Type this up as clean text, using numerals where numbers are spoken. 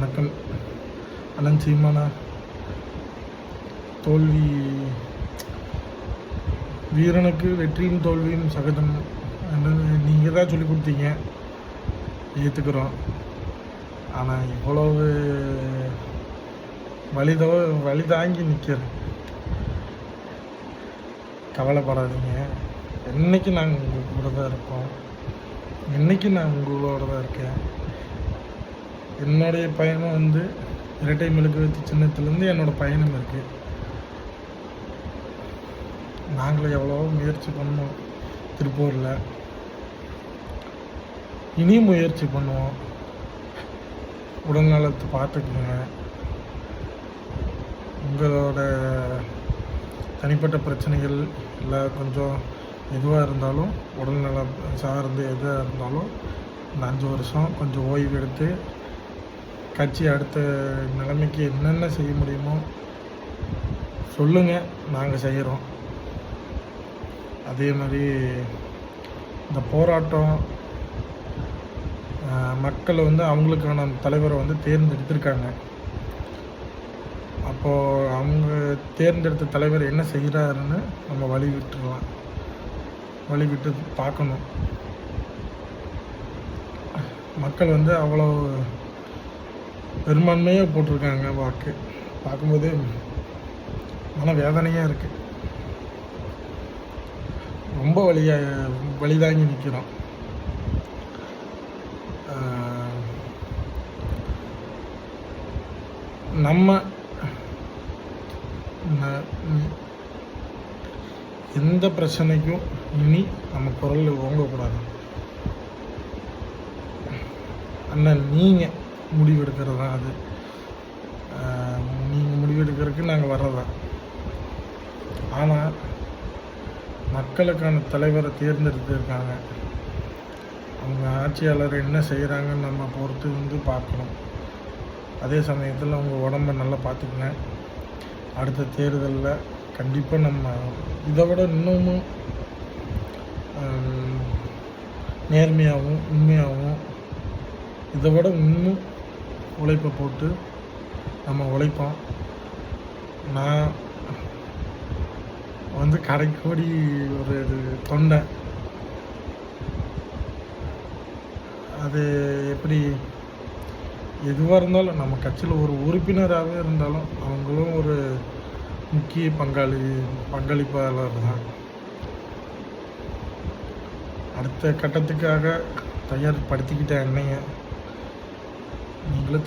வணக்கம். அண்ணன் சீமானா, தோல்வி வீரனுக்கு வெற்றியும் தோல்வியும் சகஜம் நீங்கள் தான் சொல்லி கொடுத்தீங்க, ஏற்றுக்கிறோம். ஆனால் இவ்வளவு வழி தாங்கி நிற்கிறேன். கவலைப்படாதீங்க, என்றைக்கு நாங்கள் உங்கள் கூட தான் இருப்போம். என்றைக்கு நான் உங்களோட தான் இருக்கேன். என்னுடைய பயணம் இரட்டை மெழுகுவர்த்தி சின்னத்துலேருந்து என்னோடய பயணம் இருக்குது. நாங்களும் எவ்வளவோ முயற்சி பண்ணோம் திருப்பூரில், இனியும் முயற்சி பண்ணுவோம். உடல்நலத்தை பார்த்துக்குங்க. உங்களோட தனிப்பட்ட பிரச்சனைகள் இல்லை கொஞ்சம் எதுவாக இருந்தாலும், உடல்நலம் சார்ந்து எதுவாக இருந்தாலும் இந்த 5 வருஷம் கொஞ்சம் ஓய்வு எடுத்து கட்சி அடுத்த நிலைமைக்கு என்னென்ன செய்ய முடியுமோ சொல்லுங்கள், நாங்கள் செய்கிறோம். அதே மாதிரி இந்த போராட்டம் மக்கள் அவங்களுக்கான தலைவரை தேர்ந்தெடுத்திருக்காங்க. அப்போது அவங்க தேர்ந்தெடுத்த தலைவர் என்ன செய்கிறாருன்னு நம்ம வழி விட்டு பார்க்கணும். மக்கள் அவ்வளோ பெரும்பான்மையாக போட்டிருக்காங்க வாக்கு. பார்க்கும்போது மன வேதனையாக இருக்குது. ரொம்ப வழிதாங்கி நிற்கிறோம். நம்ம எந்த பிரச்சனைக்கும் இனி நம்ம குரல் ஓங்கக்கூடாது. அண்ணன் நீங்கள் முடிவெடுக்கிறது தான் அது. நீங்கள் முடிவெடுக்கிறதுக்கு நாங்கள் வர்றதான். ஆனால் மக்களுக்கான தலைவரை தேர்ந்தெடுத்திருக்காங்க. அவங்க ஆட்சியாளர் என்ன செய்கிறாங்கன்னு நம்ம பொறுத்து பார்க்கணும். அதே சமயத்தில் அவங்க உடம்பை நல்லா பார்த்துக்குங்க. அடுத்த தேர்தலில் கண்டிப்பாக நம்ம இதை விட இன்னமும் நேர்மையாகவும் உண்மையாகவும் இதை விட இன்னும் உழைப்பை போட்டு நம்ம உழைப்போம். நான் கடைக்கோடி ஒரு தொண்டை. அது எப்படி எதுவாக இருந்தாலும் நம்ம கட்சியில் ஒரு உறுப்பினராகவே இருந்தாலும் அவங்களும் ஒரு முக்கிய பங்களிப்பாளர் தான். அடுத்த கட்டத்துக்காக தயார்படுத்திக்கிட்ட என்னைய நீங்களும்